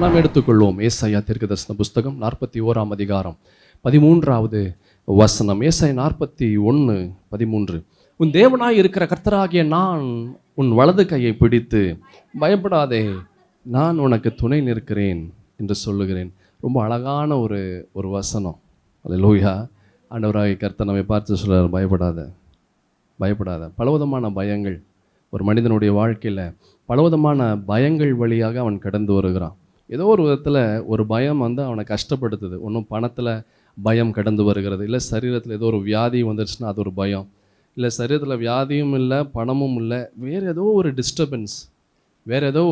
நாம் எடுத்துக்கொள்வோம். ஏசாயா தீர்க்கதரிசன புஸ்தகம் 41 அதிகாரம் 13வது வசனம். ஏசாயா 41:13. உன் தேவனாய் இருக்கிற கர்த்தராகிய நான் உன் வலது கையை பிடித்து பயப்படாதே, நான் உனக்கு துணை நிற்கிறேன் என்று சொல்லுகிறேன். ரொம்ப அழகான ஒரு வசனம். அல்லேலூயா. ஆண்டவராகிய கர்த்தர் நம்மை பார்த்து சொல்றார், பயப்படாத, பயப்படாத. பலவிதமான பயங்கள் ஒரு மனிதனுடைய வாழ்க்கையில், பலவிதமான பயங்கள் வழியாக அவன் கடந்து வருகிறான். ஏதோ ஒரு விதத்தில் ஒரு பயம் அவனை கஷ்டப்படுத்துது. ஒன்றும் பணத்தில் பயம் கடந்து வருகிறது, இல்லை சரீரத்தில் ஏதோ ஒரு வியாதி வந்துருச்சுன்னா அது ஒரு பயம், இல்லை சரீரத்தில் வியாதியும் இல்லை பணமும் இல்லை, வேறு ஏதோ ஒரு டிஸ்டர்பன்ஸ், வேறு ஏதோ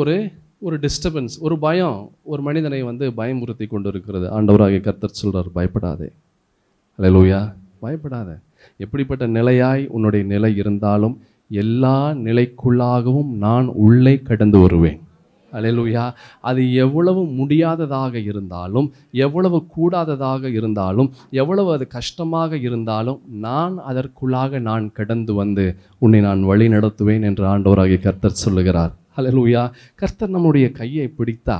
ஒரு டிஸ்டர்பன்ஸ், ஒரு பயம் ஒரு மனிதனை பயமுறுத்தி கொண்டு இருக்கிறது. ஆண்டவராகிய கர்த்தர் சொல்கிறார், பயப்படாதே. அல்லேலூயா. பயப்படாத. எப்படிப்பட்ட நிலையாய் உன்னுடைய நிலை இருந்தாலும் எல்லா நிலைக்குள்ளாகவும் நான் உள்ளே கடந்து வருவேன். அல்லேலூயா. அது எவ்வளவு முடியாததாக இருந்தாலும், எவ்வளவு கூடாததாக இருந்தாலும், எவ்வளவு அது கஷ்டமாக இருந்தாலும் நான் அதற்குள்ளாக நான் கடந்து வந்து உன்னை நான் வழி நடத்துவேன் என்று ஆண்டவராகிய கர்த்தர் சொல்லுகிறார். அல்லேலூயா. கர்த்தர் நம்முடைய கையை பிடித்தா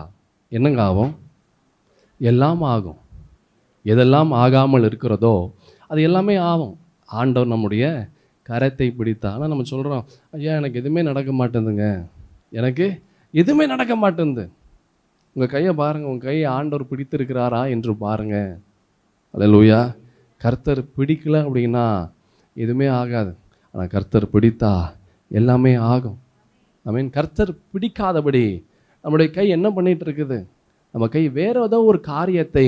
என்னங்க ஆகும்? எல்லாம் ஆகும். எதெல்லாம் ஆகாமல் இருக்கிறதோ அது எல்லாமே ஆகும். ஆண்டவர் நம்முடைய கரத்தை பிடித்தா. ஆனால் நம்ம சொல்கிறோம், ஐயா எனக்கு எதுவுமே நடக்க மாட்டேங்குதுங்க, எனக்கு எதுவுமே நடக்க மாட்டேங்குது. உங்கள் கையை பாருங்கள், உங்கள் கையை ஆண்டவர் பிடித்திருக்கிறாரா என்று பாருங்கள். அல்லேலூயா. கர்த்தர் பிடிக்கல அப்படின்னா எதுவுமே ஆகாது. ஆனால் கர்த்தர் பிடித்தா எல்லாமே ஆகும். ஐ மீன், கர்த்தர் பிடிக்காதபடி நம்முடைய கை என்ன பண்ணிகிட்டு இருக்குது? நம்ம கை வேறு ஏதோ ஒரு காரியத்தை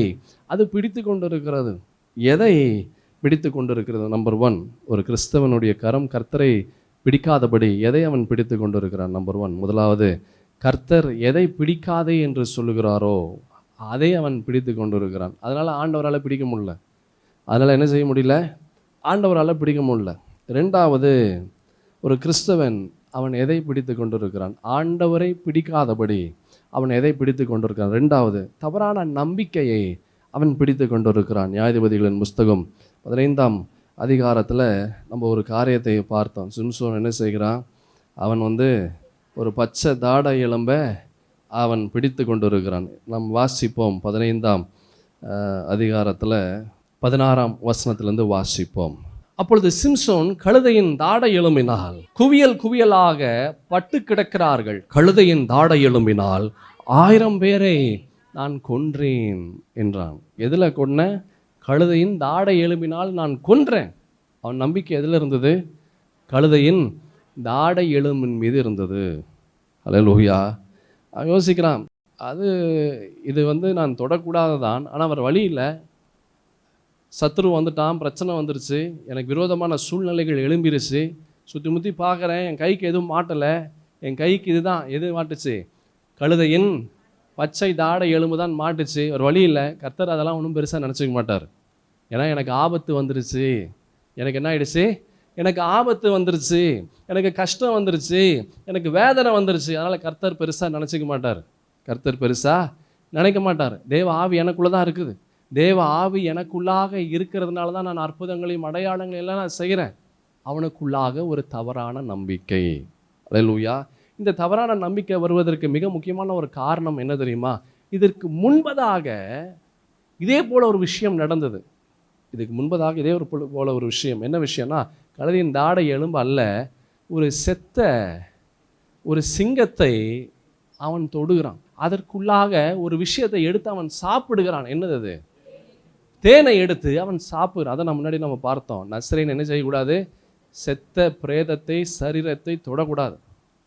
அது பிடித்து கொண்டு இருக்கிறது. எதை பிடித்து கொண்டு இருக்கிறது? நம்பர் 1, ஒரு கிறிஸ்தவனுடைய கரம் கர்த்தரை பிடிக்காதபடி எதை அவன் பிடித்து கொண்டு இருக்கிறான்? நம்பர் 1, முதலாவது, கர்த்தர் எதை பிடிக்காதே என்று சொல்லுகிறாரோ அதை அவன் பிடித்து கொண்டு இருக்கிறான். அதனால் ஆண்டவரால் பிடிக்க முடியல. அதனால் என்ன செய்ய முடியல? ஆண்டவரால் பிடிக்க முடியல. 2வது, ஒரு கிறிஸ்தவன் அவன் எதை பிடித்து கொண்டு இருக்கிறான்? ஆண்டவரை பிடிக்காதபடி அவன் எதை பிடித்து கொண்டிருக்கிறான்? 2வது, தவறான நம்பிக்கையை அவன் பிடித்து கொண்டிருக்கிறான். நியாயாதிபதிகளின் புஸ்தகம் 15ஆம் அதிகாரத்தில் நம்ம ஒரு காரியத்தை பார்த்தோம். சிம்சோன் என்ன செய்கிறான்? அவன் ஒரு பச்சை தாடை எலும்பை அவன் பிடித்து கொண்டிருக்கிறான். நாம் வாசிப்போம். 15ஆம் அதிகாரத்தில் 16ஆம் வசனத்திலிருந்து வாசிப்போம். அப்பொழுது சிம்சோன் கழுதையின் தாடை எலும்பினால் குவியல் குவியலாக பட்டு கிடக்கிறார்கள். கழுதையின் தாடை எலும்பினால் 1000 பேரை நான் கொன்றேன் என்றான். எதில் கொன்ன? கழுதையின் தாடை எலும்பினால் நான் கொன்றேன். அவன் நம்பிக்கை எதில் இருந்தது? கழுதையின் தாடை எலும்பின் மீது இருந்தது. அல்லேலூயா. அவன் யோசிக்கிறான், இது நான் தொடக்கூடாததான், ஆனால் அவர் வழி இல்லை. சத்ரு வந்துட்டான், பிரச்சனை வந்துருச்சு, எனக்கு விரோதமான சூழ்நிலைகள் எழும்பிருச்சு, சுற்றி முற்றி பார்க்குறேன், என் கைக்கு எதுவும் மாட்டலை. என் கைக்கு இதுதான் எது மாட்டுச்சு? கழுதையின் பச்சை தாடை எலும்பு தான் மாட்டுச்சு. ஒரு வழி இல்லை. கர்த்தர் அதெல்லாம் ஒன்றும் பெருசாக நினச்சிக்க மாட்டார். ஏன்னா எனக்கு ஆபத்து வந்துருச்சு, எனக்கு என்ன ஆயிடுச்சு? எனக்கு ஆபத்து வந்துருச்சு, எனக்கு கஷ்டம் வந்துருச்சு, எனக்கு வேதனை வந்துருச்சு. அதனால் கர்த்தர் பெருசாக நினச்சிக்க மாட்டார். கர்த்தர் பெருசாக நினைக்க மாட்டார். தேவ ஆவி எனக்குள்ளே தான் இருக்குது. தேவ ஆவி எனக்குள்ளாக இருக்கிறதுனால தான் நான் அற்புதங்களையும் அடையாளங்களையும் எல்லாம் நான் செய்கிறேன். அவனுக்குள்ளாக ஒரு தவறான நம்பிக்கை. அல்லேலூயா. இந்த தவறான நம்பிக்கை வருவதற்கு மிக முக்கியமான ஒரு காரணம் என்ன தெரியுமா? இதற்கு முன்பதாக இதே போல் ஒரு விஷயம் நடந்தது. இதுக்கு முன்பதாக இதே போல ஒரு விஷயம். என்ன விஷயம்னா, கழுதையின் தாடை எலும்பு அல்ல, ஒரு செத்த ஒரு சிங்கத்தை அவன் தொடுகிறான். அதற்குள்ளாக ஒரு விஷயத்தை எடுத்து அவன் சாப்பிடுகிறான். என்னது அது? தேனை எடுத்து அவன் சாப்பிடுறான். அதை முன்னாடி நம்ம பார்த்தோம். நசரேயன் என்ன செய்யக்கூடாது? செத்த பிரேதத்தை, சரீரத்தை தொடக்கூடாது.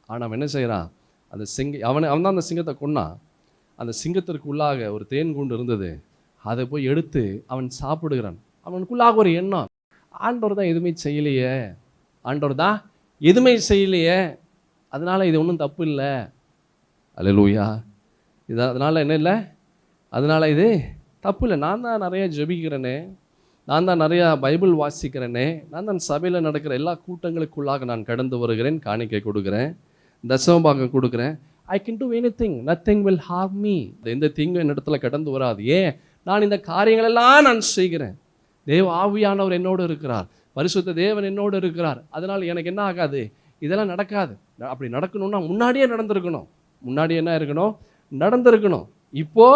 ஆனால் அவன் என்ன செய்கிறான்? அந்த அவன் தான் அந்த சிங்கத்தை கொன்னான். அந்த சிங்கத்திற்கு உள்ளாக ஒரு தேன் கூண்டு இருந்தது. அதை போய் எடுத்து அவன் சாப்பிடுகிறான். அவனுக்குள்ளாக ஒரு எண்ணம், ஆண்டவர் தான் எதுவுமே செய்யலையே, ஆண்டவர் தான் எதுவுமே செய்யலையே, அதனால் இது ஒன்றும் தப்பு இல்லை. அல்லேலூயா. அதனால் என்ன இல்லை? அதனால் இது தப்பு இல்லை. நான் தான் நிறைய ஜெபிக்கிறேனே, நான் தான் நிறையா பைபிள் வாசிக்கிறேனே, நான் தான் சபையில் நடக்கிற எல்லா கூட்டங்களுக்குள்ளாக நான் கடந்து வருகிறேன், காணிக்கை கொடுக்குறேன், தசமபாகம் கொடுக்குறேன். I can do anything, nothing will harm me. எந்த தீங்கும் என்னிடத்துல கடந்து வராது. ஏன்? நான் இந்த காரியங்களெல்லாம் நான் செய்கிறேன். தேவ ஆவியானவர் என்னோடு இருக்கிறார், பரிசுத்த தேவன் என்னோடு இருக்கிறார். அதனால் எனக்கு என்ன ஆகாது? இதெல்லாம் நடக்காது. அப்படி நடக்கணும்னா முன்னாடியே நடந்திருக்கணும். முன்னாடி என்ன இருக்கணும்? நடந்திருக்கணும். இப்போ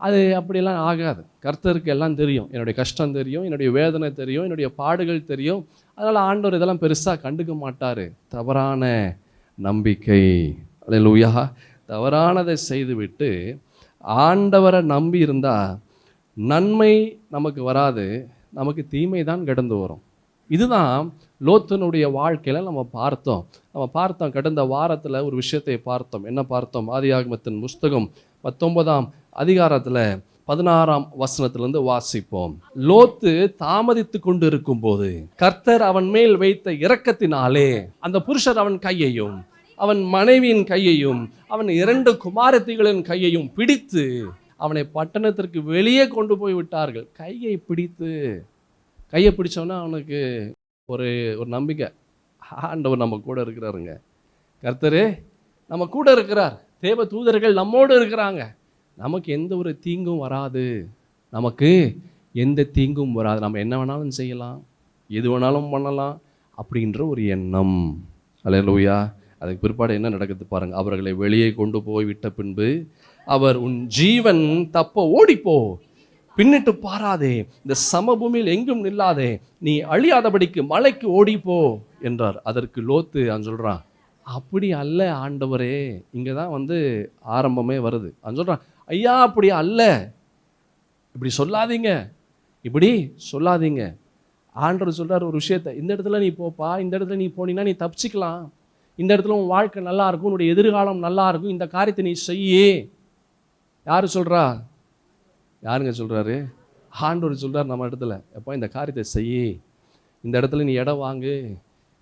அது அப்படியெல்லாம் ஆகாது. கர்த்தருக்கு எல்லாம் தெரியும். என்னுடைய கஷ்டம் தெரியும், என்னுடைய வேதனை தெரியும், என்னுடைய பாடுகள் தெரியும். அதனால் ஆண்டவர் இதெல்லாம் பெருசாக கண்டுக்க மாட்டார். தவறான நம்பிக்கை. அல்லேலூயா. தவறானதை செய்துவிட்டு ஆண்டவரை நம்பி இருந்தால் நன்மை நமக்கு வராது, நமக்கு தீமை தான் கடந்து வரும். இதுதான் லோத்தினுடைய வாழ்க்கையில் நம்ம பார்த்தோம். கடந்த வாரத்தில் ஒரு விஷயத்தை பார்த்தோம். என்ன பார்த்தோம்? ஆதியாகமத்தின் புஸ்தகம் 19ஆம் அதிகாரத்தில் 16ஆம் வசனத்திலிருந்து வாசிப்போம். லோத்து தாமதித்து கொண்டு இருக்கும் போது கர்த்தர் அவன் மேல் வைத்த இரக்கத்தினாலே அந்த புருஷர் அவன் கையையும் அவன் மனைவியின் கையையும் அவன் 2 குமாரத்திகளின் கையையும் பிடித்து அவனை பட்டணத்திற்கு வெளியே கொண்டு போய் விட்டார்கள். கையை பிடிச்சோன்னா அவனுக்கு ஒரு நம்பிக்கை, ஆண்டவர் நம்ம கூட இருக்கிறாருங்க, கர்த்தரே நம்ம கூட இருக்கிறார், தேவ தூதர்கள் நம்மோடு இருக்கிறாங்க, நமக்கு எந்த ஒரு தீங்கும் வராது, நம்ம என்ன வேணாலும் செய்யலாம், எது வேணாலும் பண்ணலாம் அப்படின்ற ஒரு எண்ணம். அல்லேலூயா. அதுக்கு பிற்பாடு என்ன நடக்குது பாருங்க. அவர்களை வெளியே கொண்டு போய் விட்ட பின்பு அவர், உன் ஜீவன் தப்ப ஓடிப்போ, பின்னிட்டு பாராதே, இந்த சமபூமியில் எங்கும் நில்லாதே, நீ அழியாதபடிக்கு மலைக்கு ஓடிப்போ என்றார். அதற்கு லோத்து அவன் சொல்றான், அப்படி அல்ல ஆண்டவரே. இங்கே தான் ஆரம்பமே வருது. அவன் சொல்றான், ஐயா அப்படி அல்ல, இப்படி சொல்லாதீங்க. ஆண்டவர் சொல்றார் ஒரு விஷயத்தை, இந்த இடத்துல நீ போப்பா, இந்த இடத்துல நீ போனீங்கன்னா நீ தப்பிச்சுக்கலாம், இந்த இடத்துல உன் வாழ்க்கை நல்லா இருக்கும், உன்னுடைய எதிர்காலம் நல்லா இருக்கும், இந்த காரியத்தை நீ செய்யே. யாருங்க சொல்றாரு? ஆண்டவர் சொல்றார் நம்ம இடத்துல, எப்போ இந்த காரியத்தை செய்யி, இந்த இடத்துல நீ இடம் வாங்கு,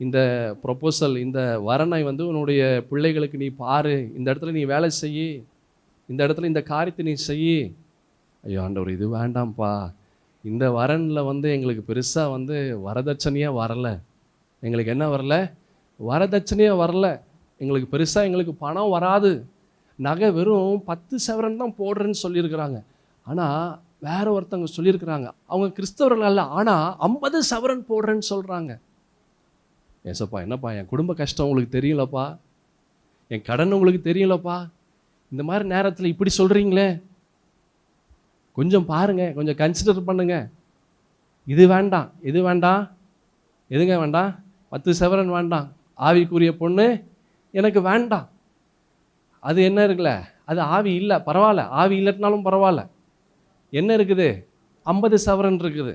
இந்த ப்ரொபோசல், இந்த வரனை உன்னுடைய பிள்ளைகளுக்கு நீ பாரு, இந்த இடத்துல நீ வேலை செய்யி, இந்த இடத்துல இந்த காரியத்தை நீ செய்யி. ஐயோ ஆண்டவர், இது வேண்டாம்ப்பா, இந்த வரனில் எங்களுக்கு பெருசாக வரதட்சணையாக வரலை, எங்களுக்கு என்ன வரல, வரதட்சணையாக வரல, எங்களுக்கு பெருசாக எங்களுக்கு பணம் வராது, நகை வெறும் 10 சவரன் தான் போடுறேன்னு சொல்லியிருக்கிறாங்க. ஆனால் வேற ஒருத்தவங்க சொல்லியிருக்கிறாங்க, அவங்க கிறிஸ்தவர்கள் அல்ல, ஆனால் 50 சவரன் போடுறேன்னு சொல்கிறாங்க. ஏசப்பா, என்னப்பா என் குடும்ப கஷ்டம் உங்களுக்கு தெரியலப்பா, என் கடன் உங்களுக்கு தெரியலப்பா, இந்த மாதிரி நேரத்தில் இப்படி சொல்கிறீங்களே, கொஞ்சம் பாருங்க, கொஞ்சம் கன்சிடர் பண்ணுங்க. இது வேண்டாம், எதுங்க வேண்டாம், 10 சவரன் வேண்டாம், ஆவிக்குரிய பொண்ணு எனக்கு வேண்டாம். அது என்ன இருக்குல்ல, அது ஆவி இல்லை, பரவாயில்ல, ஆவி இல்லைனாலும் பரவாயில்ல. என்ன இருக்குது? 50 சவரன் இருக்குது.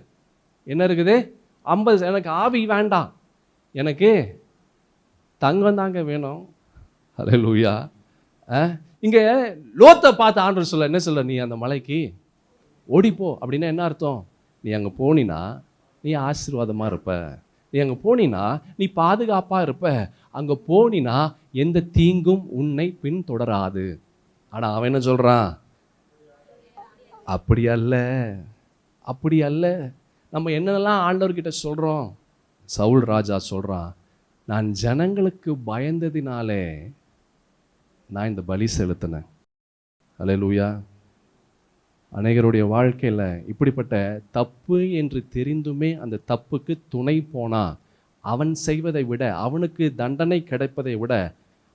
என்ன இருக்குது? 50. எனக்கு ஆவி வேண்டாம், எனக்கு தங்கம் தாங்க வேணும். அல்லேலூயா. இங்கே லோத்தை பார்த்து ஆண்டவர் சொல்ல, என்ன சொல்ல, நீ அந்த மலைக்கு ஓடிப்போ. அப்படின்னா என்ன அர்த்தம்? நீ அங்கே போனினா நீ ஆசீர்வாதமாக இருப்ப, நீ அங்கே போனினா நீ பாதுகாப்பாக இருப்ப, அங்கே போனினா எந்த தீங்கும் உன்னை பின்தொடராது. ஆனால் அவன் என்ன சொல்கிறான்? அப்படி அல்ல. நம்ம என்னெல்லாம் ஆண்டவர்கிட்ட சொல்கிறோம்? சவுல் ராஜா சொல்கிறான், நான் ஜனங்களுக்கு பயந்ததினாலே நான் இந்த பலி செலுத்தினேன். அல்லேலூயா. அநேகருடைய வாழ்க்கையில் இப்படிப்பட்ட தப்பு என்று தெரிந்துமே அந்த தப்புக்கு துணை போனால் அவன் செய்வதை விட, அவனுக்கு தண்டனை கிடைப்பதை விட,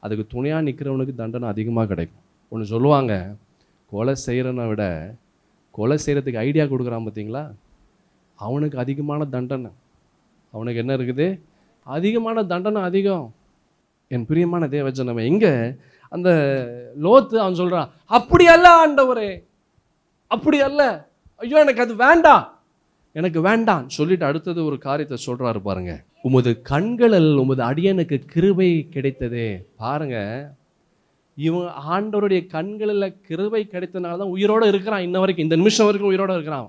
அதுக்கு துணையாக நிற்கிறவனுக்கு தண்டனை அதிகமாக கிடைக்கும். ஒன்று சொல்லுவாங்க, கொலை செய்கிறவனை விட கொலை செய்கிறதுக்கு ஐடியா கொடுக்குறான் பார்த்தீங்களா, அவனுக்கு அதிகமான தண்டனை. அவனுக்கு என்ன இருக்குது? அதிகமான தண்டனை அதிகம். என் பிரியமான தேவஜனமே, இங்கே அந்த லோத்து அவன் சொல்கிறான், அப்படி அல்ல ஆண்டவரே, அப்படி அல்ல, ஐயோ எனக்கு அது வேண்டாம், எனக்கு வேண்டாம் சொல்லிட்டு அடுத்தது ஒரு காரியத்தை சொல்கிறாரு பாருங்க. உமது கண்களில் உமது அடியனுக்கு கிருபை கிடைத்ததே. பாருங்க, இவன் ஆண்டவருடைய கண்களில் கிருபை கிடைத்தனால தான் உயிரோடு இருக்கிறான். இன்ன வரைக்கும், இந்த நிமிஷம் வரைக்கும் உயிரோடு இருக்கிறான்.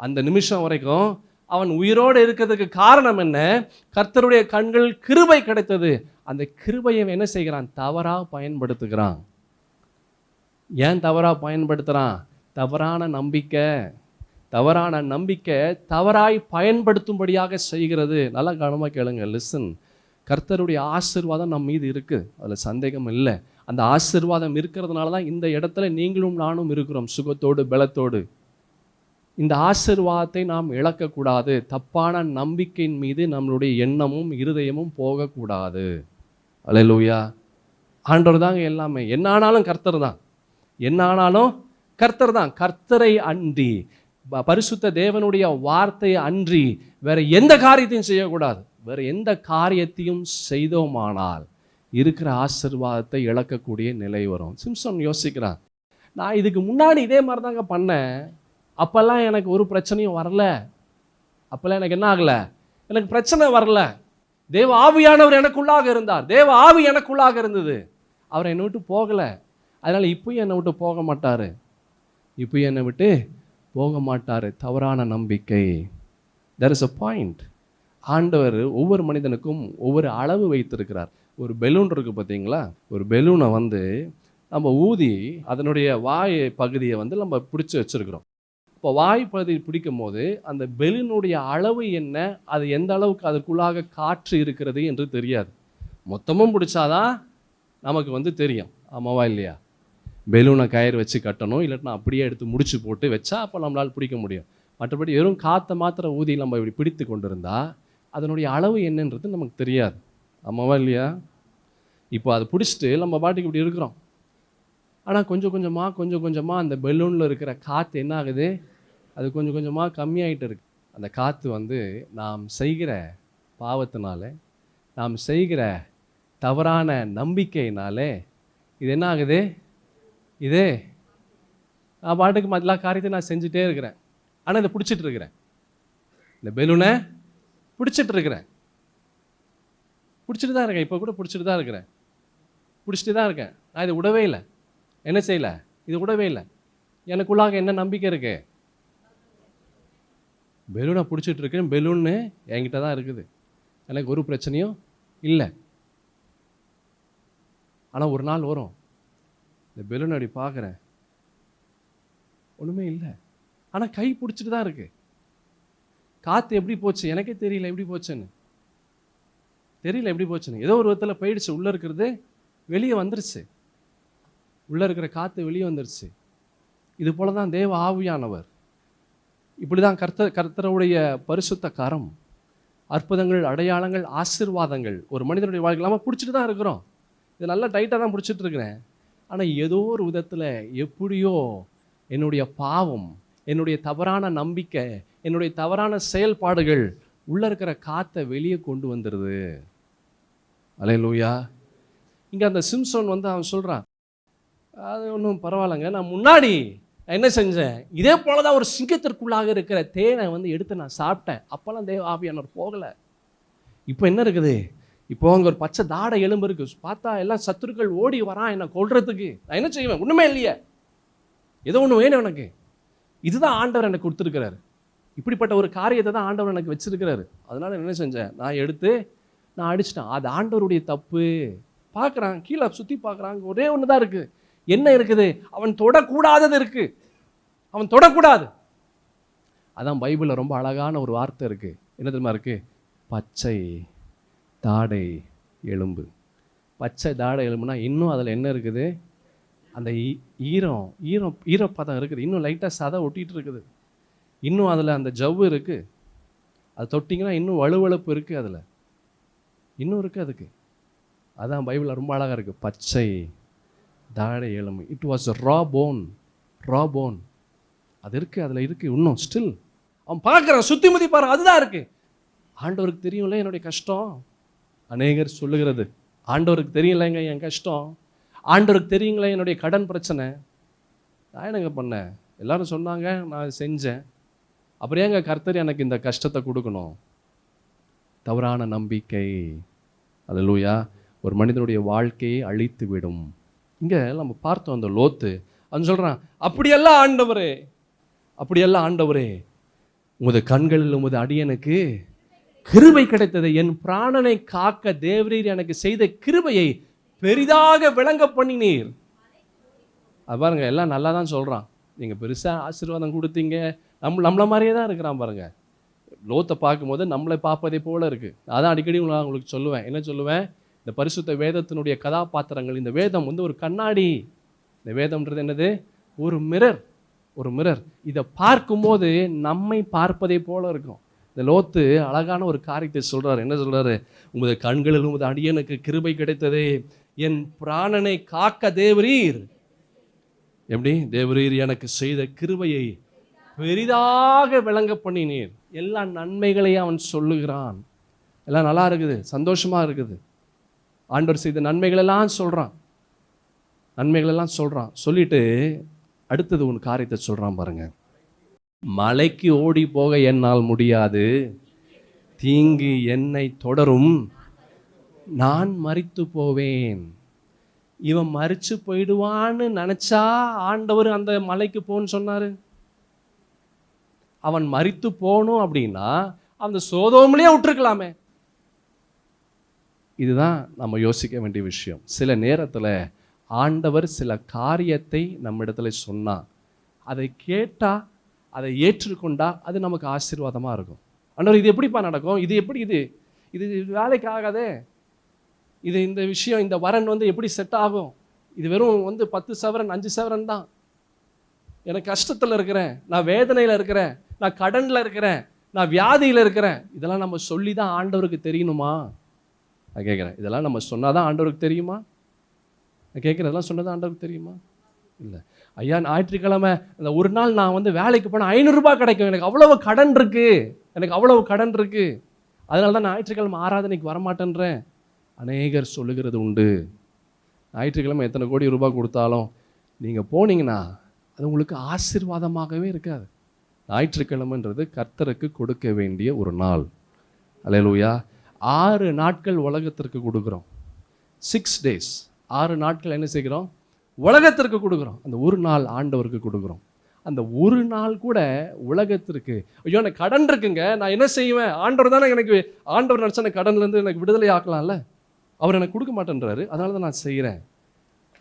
அந்த நிமிஷம் வரைக்கும் அவன் உயிரோடு இருக்கிறதுக்கு காரணம் என்ன? கர்த்தருடைய கண்கள் கிருபை கிடைத்தது. அந்த கிருபையை என்ன செய்கிறான்? தவறாக பயன்படுத்துகிறான். ஏன் தவறாக பயன்படுத்துகிறான்? தவறான நம்பிக்கை தவறாய் பயன்படுத்தும்படியாக செய்கிறது. நல்லா கவனமாக கேளுங்க, லிசன். கர்த்தருடைய ஆசீர்வாதம் நம் மீது இருக்குது, அதில் சந்தேகம் இல்லை. அந்த ஆசீர்வாதம் இருக்கிறதுனால தான் இந்த இடத்துல நீங்களும் நானும் இருக்கிறோம், சுகத்தோடு பலத்தோடு. இந்த ஆசீர்வாதத்தை நாம் இழக்கக்கூடாது. தப்பான நம்பிக்கையின் மீது நம்மளுடைய எண்ணமும் இருதயமும் போகக்கூடாது. அல்லேலூயா. ஆண்டவர் தாங்க எல்லாமே, என்ன ஆனாலும் கர்த்தர் தான். என்ன ஆனாலும் கர்த்தர் தான். கர்த்தரை அன்றி, பரிசுத்த தேவனுடைய வார்த்தையை அன்றி வேற எந்த காரியத்தையும் செய்யக்கூடாது. வேற எந்த காரியத்தையும் செய்தோமானால் இருக்கிற ஆசீர்வாதத்தை இழக்கக்கூடிய நிலை வரும். சிம்சன் யோசிக்கிறான், நான் இதுக்கு முன்னாடி இதே மாதிரி தாங்க பண்ணேன், அப்போல்லாம் எனக்கு ஒரு பிரச்சனையும் வரல, அப்போல்லாம் எனக்கு என்ன ஆகலை, எனக்கு பிரச்சனை வரல. தேவ ஆவியானவர் எனக்குள்ளாக இருந்தார், தேவ ஆவி எனக்குள்ளாக இருந்தது, அவர் என்னை விட்டு போகலை, அதனால் இப்பயும் என்னை விட்டு போக மாட்டார், இப்பயும் என்னை விட்டு போக மாட்டார். தவறான நம்பிக்கை. there is a point. ஆண்டவர் ஒவ்வொரு மனிதனுக்கும் ஒவ்வொரு அளவு வைத்திருக்கிறார். ஒரு பெலூன் இருக்குது பார்த்தீங்களா, ஒரு பெலூனை நம்ம ஊதி அதனுடைய வாய் பகுதியை நம்ம பிடிச்சி வச்சுருக்கிறோம். இப்போ வாய் பகுதி பிடிக்கும் போது அந்த பெலூனுடைய அளவு என்ன, அது எந்த அளவுக்கு அதற்குள்ளாக காற்று இருக்கிறது என்று தெரியாது. மொத்தமும் பிடிச்சாதான் நமக்கு தெரியும், ஆமாவா இல்லையா? பெலூனை கயிறு வச்சு கட்டணும், இல்லாட்டினா அப்படியே எடுத்து முடிச்சு போட்டு வச்சா அப்போ நம்மளால் பிடிக்க முடியும். மற்றபடி வெறும் காற்றை மாத்திரம் ஊதி நம்ம இப்படி பிடித்து கொண்டு இருந்தால் அதனுடைய அளவு என்னன்றது நமக்கு தெரியாது, ஆமாவா இல்லையா? இப்போ அதை பிடிச்சிட்டு நம்ம பாட்டுக்கு இப்படி இருக்கிறோம். ஆனால் கொஞ்சம் கொஞ்சமாக அந்த பெலூனில் இருக்கிற காற்று என்ன ஆகுது, அது கொஞ்சம் கொஞ்சமாக கம்மியாகிட்டு இருக்கு. அந்த காற்று நாம் செய்கிற பாவத்தினால, நாம் செய்கிற தவறான நம்பிக்கையினாலே இது என்ன ஆகுது, இது நான் பாட்டுக்கு எல்லா காரியத்தையும் நான் செஞ்சுட்டே இருக்கிறேன், ஆனால் இதை பிடிச்சிட்டு இருக்கிறேன், இந்த பெலூனை பிடிச்சிட்டு இருக்கிறேன், பிடிச்சிட்டு தான் இருக்கேன், இப்போ கூட பிடிச்சிட்டு தான் இருக்கிறேன், பிடிச்சிட்டு தான் இருக்கேன். நான் இதை விடவே இல்லை, என்ன செய்யலை, இது விடவே இல்லை. எனக்குள்ளாக என்ன நம்பிக்கை இருக்கு, பெலூனை பிடிச்சிட்டு இருக்கேன், பெலூன்னு என்கிட்ட தான் இருக்குது, எனக்கு ஒரு பிரச்சனையும் இல்லை. ஆனால் ஒரு நாள் வரும், இந்த பெலூன் அப்படி பார்க்குறேன், ஒன்றுமே இல்லை, ஆனால் கை பிடிச்சிட்டு தான் இருக்கு. காற்று எப்படி போச்சு எனக்கே தெரியல, எப்படி போச்சுன்னு தெரியல, எப்படி போச்சுன்னு ஏதோ ஒரு விதத்தில் போயிடுச்சு, உள்ளே இருக்கிறது வெளியே வந்துருச்சு, உள்ளே இருக்கிற காற்று வெளியே வந்துருச்சு. இது போல தான் தேவ ஆவியானவர், இப்படி தான் கர்த்தருடைய பரிசுத்த கரம், அற்புதங்கள், அடையாளங்கள், ஆசீர்வாதங்கள் ஒரு மனிதனுடைய வாழ்க்கை நம்ம பிடிச்சிட்டு தான் இருக்கிறோம். இது நல்லா டைட்டாக தான் பிடிச்சிட்டு இருக்கிறேன். ஆனால் ஏதோ ஒரு விதத்தில் எப்படியோ என்னுடைய பாவம், என்னுடைய தவறான நம்பிக்கை, என்னுடைய தவறான செயல்பாடுகள் உள்ளே இருக்கிற காற்றை வெளியே கொண்டு வந்துடுது. அல்லேலூயா. இங்கே அந்த சிம்சோன் அவன் சொல்கிறான், அது ஒன்றும் பரவாயில்லைங்க, நான் முன்னாடி என்ன செஞ்சேன், இதே போல தான் ஒரு சிங்கத்திற்குள்ளாக இருக்கிற தேனை எடுத்து நான் சாப்பிட்டேன், அப்போல்லாம் தேவ ஆவியானவர் போகலை. இப்போ என்ன இருக்குது, இப்போ அங்கே ஒரு பச்சை தாடை எலும்பு இருக்குது, பார்த்தா எல்லாம் சத்துருக்கள் ஓடி வரான் என்னை கொல்றதுக்கு, நான் என்ன செய்வேன், ஒன்றுமே இல்லையே, ஏதோ ஒன்று வேணும் எனக்கு, இதுதான் ஆண்டவர் எனக்கு கொடுத்துருக்கிறாரு, இப்படிப்பட்ட ஒரு காரியத்தை தான் ஆண்டவர் எனக்கு வச்சிருக்கிறாரு. அதனால என்ன செஞ்சேன், நான் எடுத்து நான் அடிச்சிட்டேன். அது ஆண்டவருடைய தப்பு. பார்க்குறான், கீழே சுற்றி பார்க்குறாங்க, ஒரே ஒன்று தான் இருக்குது, என்ன இருக்குது, அவன் தொடக்கூடாதது இருக்கு, அவன் தொடக்கூடாது. அதான் பைபிளில் ரொம்ப அழகான ஒரு வார்த்தை இருக்குது, என்ன தெரியுமா இருக்குது, பச்சை தாடை எலும்பு. பச்சை தாடை எலும்புனா இன்னும் அதில் என்ன இருக்குது, அந்த ஈரப்பதம் இருக்குது, இன்னும் லைட்டாக சதை ஒட்டிகிட்டு இருக்குது, இன்னும் அதில் அந்த ஜவ்வு இருக்குது, அது தொட்டிங்கன்னா இன்னும் வலுவழுப்பு இருக்குது, அதில் இன்னும் இருக்குது அதுக்கு. அதான் பைபிளில் ரொம்ப அழகாக இருக்குது, பச்சை தாடை எலும்பு. இட் வாஸ் ரா போன், அது இருக்குது, அதில் இருக்குது இன்னும் ஸ்டில். அவன் பார்க்குறான், சுற்றி முத்தி பாரு, அதுதான் இருக்குது. ஆண்டவருக்கு தெரியும்ல என்னுடைய கஷ்டம், அநேகர் சொல்லுகிறது, ஆண்டவருக்கு தெரியலைங்க என் கஷ்டம், ஆண்டவருக்கு தெரியுங்களே என்னுடைய கடன் பிரச்சனை, நான் என்னங்க பண்ணேன், எல்லாரும் சொன்னாங்க நான் செஞ்சேன், அப்புறம் ஏங்க கர்த்தர் எனக்கு இந்த கஷ்டத்தை கொடுக்கணும். தவறான நம்பிக்கை, அல்லேலூயா, ஒரு மனிதனுடைய வாழ்க்கையை அழித்து விடும். இங்கே நம்ம பார்த்தோம் அந்த லோத்து, அவன் சொல்கிறான், அப்படியெல்லாம் ஆண்டவரே உமது கண்களில் உமது அடியனுக்கு கிருபை கிடைத்தது, என் பிராணனை காக்க தேவரீர் எனக்கு செய்த கிருபையை பெரிதாக விளங்க பண்ணினீர். அது பாருங்க, எல்லாம் நல்லா தான் சொல்கிறான், நீங்கள் பெருசாக ஆசீர்வாதம் கொடுத்தீங்க, நம்மளை மாதிரியே தான் இருக்கிறான் பாருங்க. லோத்தை பார்க்கும்போது நம்மளை பார்ப்பதே போல இருக்குது. அதான் அடிக்கடி நான் உங்களுக்கு சொல்லுவேன், என்ன சொல்லுவேன், இந்த பரிசுத்த வேதத்தினுடைய கதாபாத்திரங்கள், இந்த வேதம் ஒரு கண்ணாடி, இந்த வேதம்ன்றது என்னது, ஒரு மிரர். இதை பார்க்கும்போது நம்மை பார்ப்பதே போல இருக்கும். இந்த லோத்து அழகான ஒரு காரியத்தை சொல்கிறார், என்ன சொல்கிறாரு, உமது கண்களில் உமது அடியனுக்கு கிருபை கிடைத்தது, என் பிராணனை காக்க தேவரீர் எப்படி? தேவரீர் எனக்கு செய்த கிருபையை பெரிதாக விளங்க பண்ணினீர். எல்லா நன்மைகளையும் அவன் சொல்லுகிறான். எல்லாம் நல்லா இருக்குது, சந்தோஷமா இருக்குது. ஆண்டவர் செய்த நன்மைகளெல்லாம் சொல்றான், நன்மைகளெல்லாம் சொல்றான். சொல்லிட்டு அடுத்தது ஒரு காரியத்தை சொல்றான் பாருங்க. மலைக்கு ஓடி போக என்னால் முடியாது, தீங்கு என்னை தொடரும், நான் மரித்து போவேன். இவன் மரிச்சு போயிடுவான்னு நினைச்சா ஆண்டவர் அந்த மலைக்கு போன்னு சொன்னாரு? அவன் மரித்து போகணும் அப்படின்னா அந்த சோதோமிலே விட்டுருக்கலாமே. இதுதான் நம்ம யோசிக்க வேண்டிய விஷயம். சில நேரத்தில் ஆண்டவர் சில காரியத்தை நம்மிடத்துல சொன்னா, அதை கேட்டா, அதை ஏற்றுக்கொண்டா அது நமக்கு ஆசீர்வாதமாக இருக்கும். ஆண்டவர் இது எப்படிப்பா நடக்கும், இது எப்படி, இது இது வேலைக்கு ஆகாதே, இது இந்த விஷயம், இந்த வரன் எப்படி செட் ஆகும், இது வெறும் 10 சவரன் 5 சவரன் தான், எனக்கு கஷ்டத்தில் இருக்கிறேன், நான் வேதனையில் இருக்கிறேன், நான் கடனில் இருக்கிறேன், நான் வியாதியில் இருக்கிறேன். இதெல்லாம் நம்ம சொல்லி தான் ஆண்டவருக்கு தெரியணுமா? நான் கேட்குறேன், இதெல்லாம் நம்ம சொன்னால் தான் ஆண்டவருக்கு தெரியுமா? நான் கேட்குறேன், இதெல்லாம் சொன்னதான் ஆண்டவருக்கு தெரியுமா? இல்லை. ஐயா ஞாயிற்றுக்கிழமை அந்த ஒரு நாள் நான் வேலைக்கு போனால் 500 ரூபாய் கிடைக்கும், எனக்கு அவ்வளவு கடன் இருக்குது, எனக்கு அவ்வளவு கடன் இருக்குது, அதனால தான் ஞாயிற்றுக்கிழமை ஆராதனைக்கு வரமாட்டேன்றேன். அநேகர் சொல்லுகிறது உண்டு. ஞாயிற்றுக்கிழமை எத்தனை கோடி ரூபாய் கொடுத்தாலும் நீங்கள் போனீங்கன்னா அது உங்களுக்கு ஆசீர்வாதமாகவே இருக்காது. ஞாயிற்றுக்கிழமைன்றது கர்த்தருக்கு கொடுக்க வேண்டிய ஒரு நாள். அல்லேலூயா. 6 நாட்கள் உலகத்திற்கு கொடுக்குறோம். 6 days, 6 நாட்கள் என்ன செய்கிறோம்? உலகத்திற்கு கொடுக்குறோம். அந்த ஒரு நாள் ஆண்டவருக்கு கொடுக்குறோம். அந்த ஒரு நாள் கூட உலகத்திற்கு, ஐயோ எனக்கு கடன் இருக்குங்க, நான் என்ன செய்வேன், ஆண்டவர் தானே எனக்கு, ஆண்டவர் நினச்சா எனக்கு கடன்லேருந்து எனக்கு விடுதலை ஆக்கலாம்ல, அவர் எனக்கு கொடுக்க மாட்டேன்றாரு, அதனால தான் நான் செய்கிறேன்.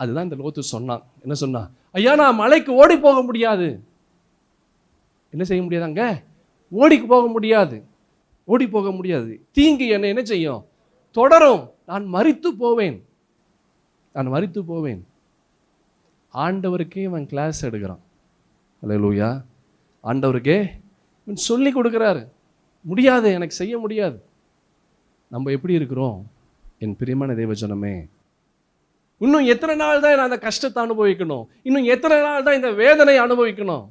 அதுதான் இந்த லோத்து சொன்னான். என்ன சொன்னான்? ஐயா நான் மலைக்கு ஓடி போக முடியாது. என்ன செய்ய முடியாதாங்க? ஓடி போக முடியாது, ஓடி போக முடியாது. தீங்கு என்னை என்ன செய்யும்? தொடரும், நான் மரித்து போவேன், நான் மரித்து போவேன். ஆண்டவருக்கே இவன் கிளாஸ் எடுக்கிறான். அல்லேலூயா. ஆண்டவருக்கே இவன் சொல்லி கொடுக்குறாரு, முடியாது, எனக்கு செய்ய முடியாது. நம்ம எப்படி இருக்கிறோம் என் பிரியமான தேவஜனமே? இன்னும் எத்தனை நாள் தான் நான் அந்த கஷ்டத்தை அனுபவிக்கணும்? இன்னும் எத்தனை நாள் தான் இந்த வேதனை அனுபவிக்கணும்?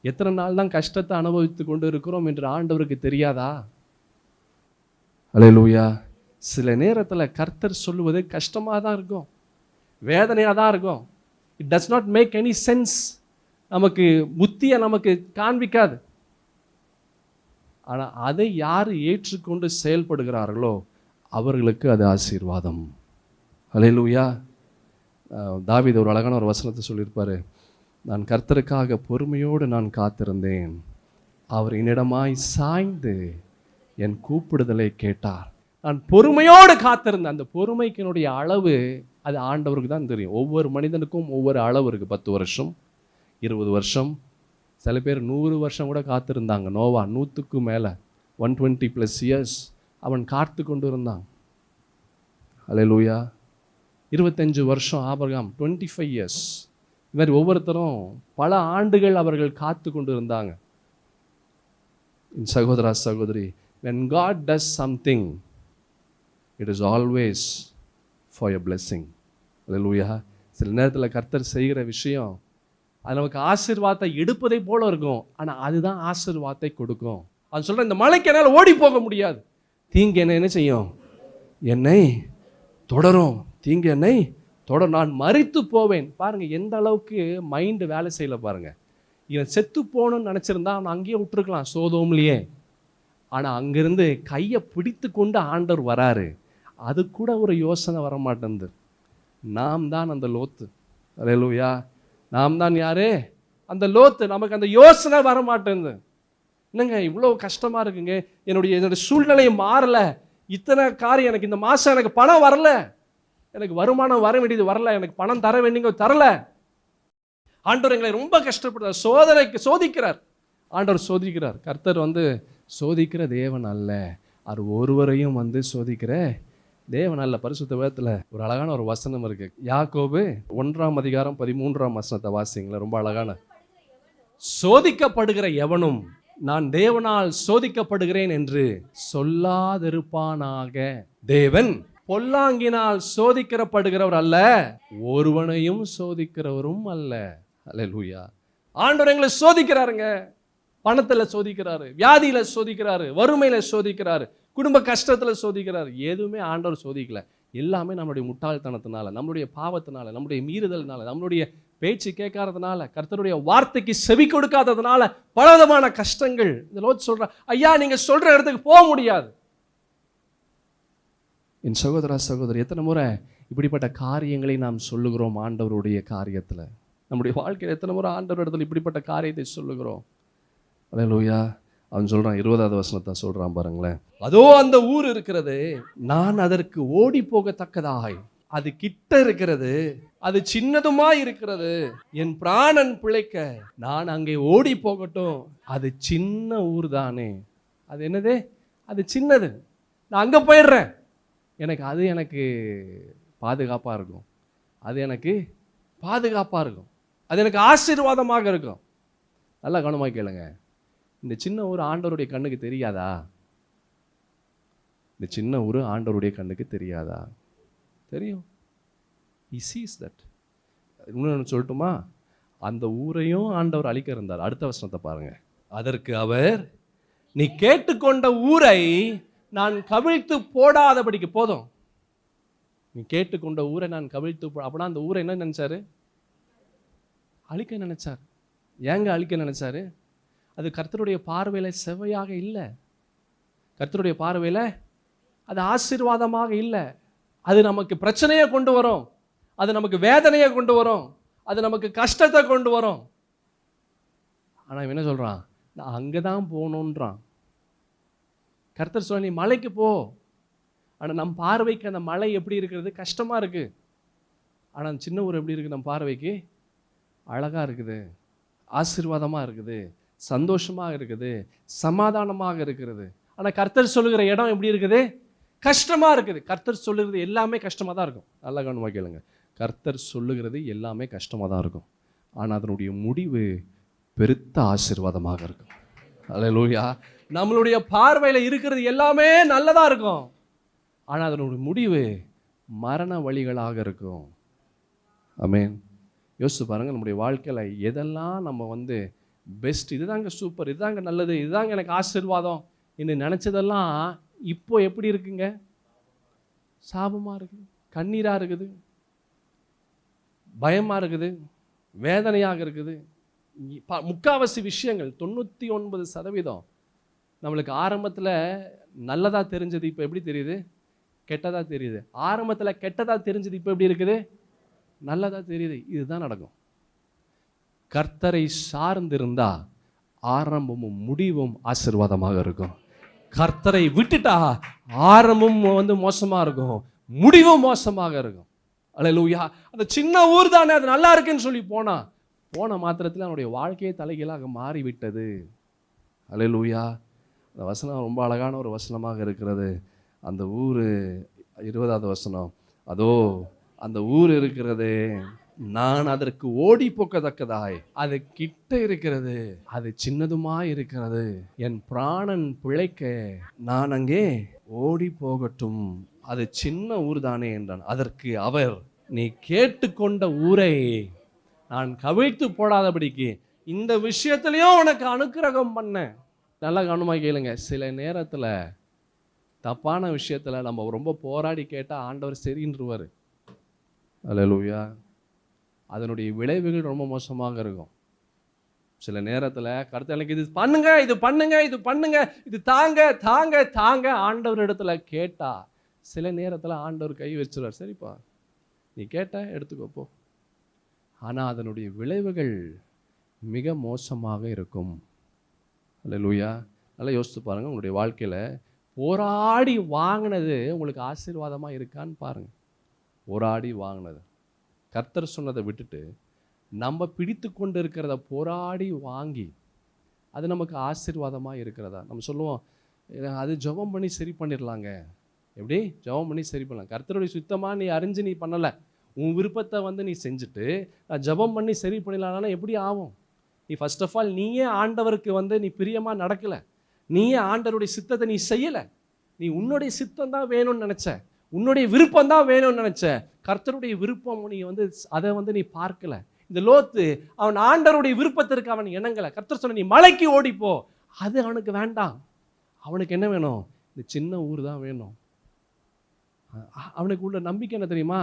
எத்தனை நாள் தான் கஷ்டத்தை அனுபவித்து கொண்டு இருக்கிறோம் என்று ஆண்டவருக்கு தெரியாதா? அல்லேலூயா. சில நேரத்தில் கர்த்தர் சொல்லுவது கஷ்டமாக தான் இருக்கும், வேதனையாக தான் இருக்கும். It does not make any sense. நமக்கு புத்தியை நமக்கு காண்பிக்காது. ஆனால் அதை யார் ஏற்றுக்கொண்டு செயல்படுகிறார்களோ அவர்களுக்கு அது ஆசீர்வாதம். அல்லேலூயா. தாவீது ஒரு அழகான ஒரு வசனத்தை சொல்லியிருப்பாரு. நான் கர்த்தருக்காக பொறுமையோடு நான் காத்திருந்தேன், அவர் என்னிடமாய் சாய்ந்து என் கூப்பிடுதலை கேட்டார். நான் பொறுமையோடு காத்திருந்தேன். அந்த பொறுமைக்கினுடைய அளவு அது ஆண்டவருக்கு தான் தெரியும். ஒவ்வொரு மனிதனுக்கும் ஒவ்வொரு அளவு இருக்குது. 10 வருஷம், 20 வருஷம், சில பேர் 100 வருஷம் கூட காத்திருந்தாங்க. நோவா 100க்கு மேலே 120+ years அவன் காத்து கொண்டு இருந்தான். அல்லேலூயா. 25 வருஷம் ஆபிரகாம், 25 years. இது மாதிரி ஒவ்வொருத்தரும் பல ஆண்டுகள் அவர்கள் காத்து கொண்டு இருந்தாங்க. என் சகோதரா சகோதரி, when God does something, it is always for your blessing. அல்லேலூயா. சில நேரத்தில் கர்த்தர் செய்கிற விஷயம் அது நமக்கு ஆசீர்வாதத்தை எடுப்பதை போல இருக்கும், ஆனால் அதுதான் ஆசீர்வாதத்தை கொடுக்கும். அது சொல்கிறேன், இந்த மலைக்கு என்னால் ஓடி போக முடியாது, தீங்கு என்ன செய்யும்? என்னை தொடரும், தீங்கு என்னை தொடரும், நான் மரித்து போவேன். பாருங்கள் எந்த அளவுக்கு மைண்டு வேலை செய்யல பாருங்கள். இவன் செத்து போகணும்னு நினச்சிருந்தா அவன் அங்கேயே விட்டுருக்கலாம், சோதோம்லையே. ஆனால் அங்கேருந்து கையை பிடித்து கொண்டு ஆண்டவர் வராரு, அது கூட ஒரு யோசனை வர மாட்டேங்குது. நாம் தான் அந்த லோத்து. அல்லேலூயா. நாம் தான் யாரு? அந்த லோத்து. நமக்கு அந்த யோசனை வர மாட்டேங்குது. என்னங்க இவ்வளோ கஷ்டமாக இருக்குங்க, என்னுடைய சூழ்நிலையை மாறலை, இத்தனை காரியம், எனக்கு இந்த மாதம் எனக்கு பணம் வரல, எனக்கு வருமானம் வர வேண்டியது வரல, எனக்கு பணம் தர வேண்டியது தரல, ஆண்டவர் எங்களை ரொம்ப கஷ்டப்படுறார், சோதிக்கிறார். ஆண்டவர் சோதிக்கிறார். கர்த்தர் சோதிக்கிற தேவன் அல்ல, அவர் ஒருவரையும் சோதிக்கிற தேவன் அல்ல. பரிசுத்த வேதத்தில் ஒரு அழகான ஒரு வசனம் இருக்கு. யாக்கோபு 1:13 வாசிங்களேன். ரொம்ப அழகான. சோதிக்கப்படுகிற எவனும் நான் தேவனால் சோதிக்கப்படுகிறேன் என்று சொல்லாதிருப்பானாக. தேவன் பொல்லாங்கினால் சோதிக்கப்படுகிறவர் அல்ல, ஒருவனையும் சோதிக்கிறவரும் அல்ல. அல்லேலூயா. ஆண்டவர் எங்களை சோதிக்கிறாருங்க. பணத்துல சோதிக்கிறாரு, வியாதியில சோதிக்கிறாரு, வறுமையில சோதிக்கிறாரு, குடும்ப கஷ்டத்துல சோதிக்கிறாரு. எதுவுமே ஆண்டவர் சோதிக்கல. எல்லாமே நம்மளுடைய முட்டாள்தனத்தினால, நம்மளுடைய பாவத்தினால, நம்முடைய மீறுதல்னால, நம்மளுடைய பேச்சு கேட்காததுனால, கர்த்தருடைய வார்த்தைக்கு செவி கொடுக்காததுனால பலவிதமான கஷ்டங்கள். இந்த லோத் சொல்ற, ஐயா நீங்க சொல்ற இடத்துக்கு போக முடியாது. என் சகோதரா சகோதரி, எத்தனை முறை இப்படிப்பட்ட காரியங்களை நாம் சொல்லுகிறோம் ஆண்டவருடைய காரியத்துல? நம்முடைய வாழ்க்கையில் எத்தனை முறை ஆண்டவர் இடத்துல இப்படிப்பட்ட காரியத்தை சொல்லுகிறோம்? அல்லேலூயா. அவன் சொல்றான், 20வது வசனத்தை சொல்றான் பாருங்களேன். அதோ அந்த ஊர் இருக்கிறது, நான் அதற்கு ஓடி போகத்தக்கதாய், அது கிட்ட இருக்கிறது, அது சின்னதுமாய் இருக்கிறது, என் பிராணன் பிழைக்க நான் அங்கே ஓடி போகட்டும். அது சின்ன ஊர் தானே. அது என்னது? அது சின்னது. நான் அங்கே போயிடுறேன். எனக்கு பாதுகாப்பாக இருக்கும். அது எனக்கு பாதுகாப்பாக இருக்கும். அது எனக்கு ஆசீர்வாதமாக இருக்கும். நல்லா கவனமாக கேளுங்க. இந்த சின்ன ஊர் ஆண்டவருடைய கண்ணுக்கு தெரியாதா? இந்த சின்ன ஊர் ஆண்டவருடைய கண்ணுக்கு தெரியாதா? தெரியும். He sees that. இன்னொன்று சொல்லட்டுமா? அந்த ஊரையும் ஆண்டவர் அழிக்க இருந்தார். அடுத்த வசனத்தை பாருங்க. அதற்கு அவர், நீ கேட்டுக்கொண்ட ஊரை நான் கவிழ்த்து போடாதபடிக்கு. போதும், நீ கேட்டுக்கொண்ட ஊரை நான் கவிழ்த்து அப்படின்னா அந்த ஊரை என்ன நினைச்சாரு? அழிக்க நினைச்சார். ஏங்க அழிக்க நினைச்சாரு? அது கர்த்தருடைய பார்வையில் செவ்வையாக இல்லை. கர்த்தருடைய பார்வையில் அது ஆசீர்வாதமாக இல்லை. அது நமக்கு பிரச்சனையை கொண்டு வரும், அது நமக்கு வேதனையை கொண்டு வரும், அது நமக்கு கஷ்டத்தை கொண்டு வரும். ஆனால் இவன் என்ன சொல்றான்? நான் அங்கே தான் போகணுன்றான். கர்த்தர் சொல்ல, நீ மலைக்கு போ. ஆனால் நம் பார்வைக்கு அந்த மலை எப்படி இருக்கிறது? கஷ்டமா இருக்கு. ஆனால் அந்த சின்ன ஊர் எப்படி இருக்குது? நம் பார்வைக்கு அழகா இருக்குது, ஆசீர்வாதமாக இருக்குது, சந்தோஷமாக இருக்குது, சமாதானமாக இருக்கிறது. ஆனால் கர்த்தர் சொல்லுகிற இடம் எப்படி இருக்குது? கஷ்டமாக இருக்குது. கர்த்தர் சொல்லுகிறது எல்லாமே கஷ்டமாக தான் இருக்கும். நல்லா கவனமாக கேளுங்க. கர்த்தர் சொல்லுகிறது எல்லாமே கஷ்டமாக தான் இருக்கும். ஆனால் அதனுடைய முடிவு பெருத்த ஆசீர்வாதமாக இருக்கும். அல்லேலூயா. நம்மளுடைய பார்வையில் இருக்கிறது எல்லாமே நல்லதாக இருக்கும். ஆனால் அதனுடைய முடிவு மரண வழிகளாக இருக்கும். ஆமென். யோசிச்சு பாருங்கள், நம்முடைய வாழ்க்கையில் எதெல்லாம் நம்ம பெஸ்ட், இதுதாங்க சூப்பர், இதுதாங்க நல்லது, இதுதாங்க எனக்கு ஆசீர்வாதம் என்று நினச்சதெல்லாம் இப்போ எப்படி இருக்குங்க? சாபமாக இருக்குது, கண்ணீராக இருக்குது, பயமாக இருக்குது, வேதனையாக இருக்குது. முக்காவாசி விஷயங்கள் 99% நம்மளுக்கு ஆரம்பத்தில் நல்லதாக தெரிஞ்சது இப்போ எப்படி தெரியுது? கெட்டதாக தெரியுது. ஆரம்பத்தில் கெட்டதாக தெரிஞ்சது இப்போ எப்படி இருக்குது? நல்லதாக தெரியுது. இதுதான் நடக்கும். கர்த்தரை சார்ந்திருந்தா ஆரம்பமும் முடிவும் ஆசீர்வாதமாக இருக்கும். கர்த்தரை விட்டுட்டா ஆரம்பமும் மோசமாக இருக்கும், முடிவும் மோசமாக இருக்கும். அல்லேலூயா. அந்த சின்ன ஊர் தானே, அது நல்லா இருக்குன்னு சொல்லி போன மாத்திரத்தில் அவனுடைய வாழ்க்கையை தலைகீழாக மாறிவிட்டது. அல்லேலூயா. அந்த வசனம் ரொம்ப அழகான ஒரு வசனமாக இருக்கிறது. அந்த ஊர் 20வது வசனம், அதோ அந்த ஊர் இருக்கிறது, நான் அதற்கு ஓடி போக்கத்தக்கதாய், அது கிட்ட இருக்கிறது, அது சின்னதுமாய் இருக்கிறது, என் பிராணன் பிழைக்க நான் அங்கே ஓடி போகட்டும். அது சின்ன ஊர் தானே என்றான். அதற்கு அவர், நீ கேட்டுக்கொண்ட ஊரை நான் கவிழ்த்து போடாதபடிக்கு இந்த விஷயத்திலையும் உனக்கு அனுக்கிரகம் பண்ண. நல்லா கவனமாக கேளுங்க. சில நேரத்தில் தப்பான விஷயத்தில் நம்ம ரொம்ப போராடி கேட்டால் ஆண்டவர் சரின்றுவார். அல்லேலூயா. அதனுடைய விளைவுகள் ரொம்ப மோசமாக இருக்கும். சில நேரத்தில் கர்த்தர் எனக்கு இது பண்ணுங்க, இது பண்ணுங்க, இது பண்ணுங்க, இது தாங்க தாங்க தாங்க ஆண்டவர் இடத்துல கேட்டா சில நேரத்தில் ஆண்டவர் கை வச்சுருவார். சரிப்பா, நீ கேட்ட எடுத்துக்கோப்போ. ஆனால் அதனுடைய விளைவுகள் மிக மோசமாக இருக்கும். அல்லேலூயா. நல்லா யோசித்து பாருங்கள். உங்களுடைய வாழ்க்கையில் போராடி வாங்கினது உங்களுக்கு ஆசீர்வாதமாக இருக்கான்னு பாருங்கள். போராடி வாங்கினது, கர்த்தர் சொன்னதை விட்டுட்டு நம்ம பிடித்து கொண்டு இருக்கிறத போராடி வாங்கி அது நமக்கு ஆசீர்வாதமாக இருக்கிறதா? நம்ம சொல்லுவோம், அது ஜெபம் பண்ணி சரி பண்ணிடலாங்க. எப்படி ஜெபம் பண்ணி சரி பண்ணலாம்? கர்த்தருடைய சுத்தமாக நீ அறிஞ்சு நீ பண்ணலை, உன் விருப்பத்தை நீ செஞ்சுட்டு நான் ஜெபம் பண்ணி சரி பண்ணிடலாம்னா எப்படி ஆகும்? நீ ஃபர்ஸ்ட் ஆஃப் ஆல் நீயே ஆண்டவருக்கு நீ பிரியமாக நடக்கலை, நீயே ஆண்டவருடைய சித்தத்தை நீ செய்யலை, நீ உன்னுடைய சித்தம் தான் வேணும்னு நினச்ச, உன்னுடைய விருப்பம் தான் வேணும்னு நினைச்ச. கர்த்தருடைய விருப்பம் நீ அதை நீ பார்க்கல. இந்த லோத்து அவன் ஆண்டவருடைய விருப்பத்திற்கு அவன் இணங்கல. கர்த்தர் சொன்ன நீ மலைக்கு ஓடிப்போ, அது அவனுக்கு வேண்டாம். அவனுக்கு என்ன வேணும்? இந்த சின்ன ஊர் தான் வேணும். அவனுக்கு உள்ள நம்பிக்கை என்ன தெரியுமா?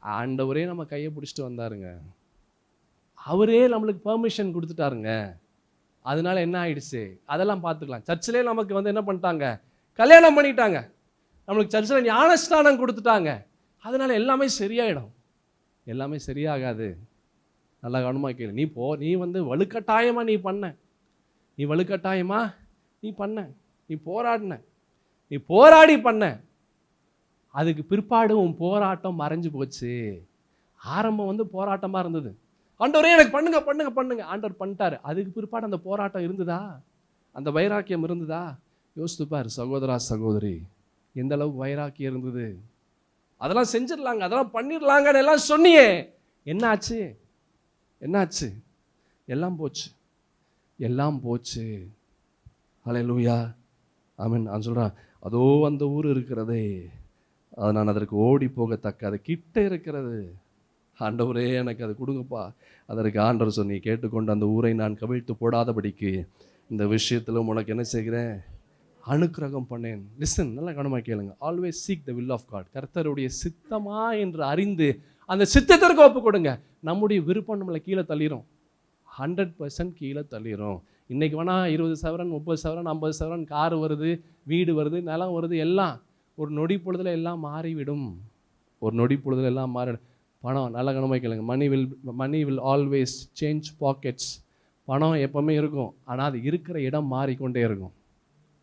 ஆண்டவரே நம்ம கையை பிடிச்சிட்டு வந்தாருங்க, அவரே நம்மளுக்கு பெர்மிஷன் கொடுத்துட்டாருங்க, அதனால என்ன ஆயிடுச்சு அதெல்லாம் பார்த்துக்கலாம். சர்ச்சிலே நமக்கு என்ன பண்ணிட்டாங்க? கல்யாணம் பண்ணிட்டாங்க. நம்மளுக்கு சர்ச்சில் ஞானஸ்தானம் கொடுத்துட்டாங்க. அதனால எல்லாமே சரியாயிடும். எல்லாமே சரியாகாது. நல்லா கவனமாக கேளு. நீ வலுக்கட்டாயமாக நீ பண்ண, நீ போராடின, நீ போராடி பண்ண. அதுக்கு பிற்பாடு உன் போராட்டம் மறைஞ்சு போச்சு. ஆரம்பம் போராட்டமாக இருந்தது. ஆண்டவரே எனக்கு பண்ணுங்க பண்ணுங்க பண்ணுங்க, ஆண்டவர் பண்ணிட்டாரு. அதுக்கு பிற்பாடு அந்த போராட்டம் இருந்ததா? அந்த வைராக்கியம் இருந்ததா? யோசித்து பாரு சகோதரா சகோதரி, எந்த அளவுக்கு வைராக்கியம் இருந்தது. அதெல்லாம் செஞ்சிடலாங்க, அதெல்லாம் பண்ணிடலாங்கன்னு எல்லாம் சொன்னியே, என்னாச்சு? என்னாச்சு? எல்லாம் போச்சு, எல்லாம் போச்சு. ஹல்லேலூயா, ஆமென். நான் சொல்கிறேன், அதோ அந்த ஊர் இருக்கிறதே, அது நான் அதற்கு ஓடி போகத்தக்க அது கிட்ட இருக்கிறது. ஆண்டவரே எனக்கு அது கொடுங்கப்பா. அதற்கு ஆண்டவர் சொன்னி கேட்டுக்கொண்டு அந்த ஊரை நான் கவிழ்த்து போடாதபடிக்கு இந்த விஷயத்தில் உனக்கு என்ன செய்கிறேன்? அனுக்கிரகம் பண்ணேன். லிசன், நல்லா கவனமாக கேளுங்க. Always seek the will of God. கர்த்தருடைய சித்தமா என்று அறிந்து அந்த சித்தத்திற்கு ஒப்பு கொடுங்க. நம்முடைய விருப்பம் நம்மளை கீழே தள்ளிடும், 100% கீழே தள்ளிடும். இன்றைக்கி வேணால் 20 சவரன் 30 சவரன் 50 சவரன் கார் வருது, வீடு வருது, நிலம் வருது, எல்லாம் ஒரு நொடி பொழுதில் எல்லாம் மாறிவிடும். ஒரு நொடி பொழுதில் எல்லாம் மாறிடும். பணம், நல்லா கவனமாக கேளுங்க. Money will always change pockets. பணம் எப்போவுமே இருக்கும், ஆனால் அது இருக்கிற இடம் மாறிக்கொண்டே இருக்கும்.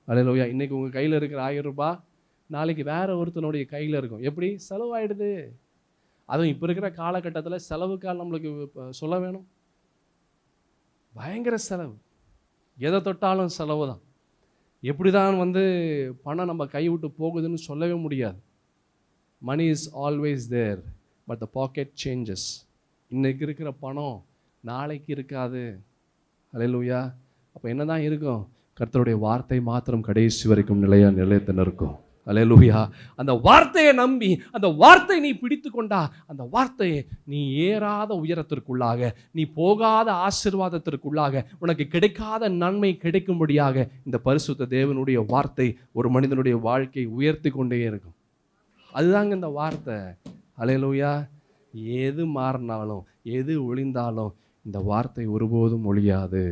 அல்லேலூயா. இன்றைக்கி உங்கள் கையில் இருக்கிற 1000 ரூபாய் நாளைக்கு வேறு ஒருத்தனுடைய கையில் இருக்கும். எப்படி? செலவாயிடுது. அதுவும் இப்போ இருக்கிற காலகட்டத்தில் செலவுக்கால் நம்மளுக்கு சொல்ல வேணும், பயங்கர செலவு. எதை தொட்டாலும் செலவு தான். எப்படி தான் பணம் நம்ம கை விட்டு போகுதுன்னு சொல்லவே முடியாது. Money is always there, but the pocket changes. இன்றைக்கி இருக்கிற பணம் நாளைக்கு இருக்காது. அல்லேலூயா. அப்போ என்ன தான் இருக்கும்? கர்த்தருடைய வார்த்தை மாத்திரம் கடைசி வரைக்கும் நிலைத்து நிற்கும். அல்லேலூயா. அந்த வார்த்தையை நம்பி, அந்த வார்த்தை நீ பிடித்து கொண்டா, அந்த வார்த்தையை நீ ஏறாத உயரத்திற்குள்ளாக, நீ போகாத ஆசீர்வாதத்திற்குள்ளாக, உனக்கு கிடைக்காத நன்மை கிடைக்கும்படியாக இந்த பரிசுத்த தேவனுடைய வார்த்தை ஒரு மனிதனுடைய வாழ்க்கை உயர்த்தி கொண்டே இருக்கும். அதுதாங்க இந்த வார்த்தை. அல்லேலூயா. எது மாறினாலும், எது ஒளிந்தாலும் இந்த வார்த்தை ஒருபோதும் ஒழியாது.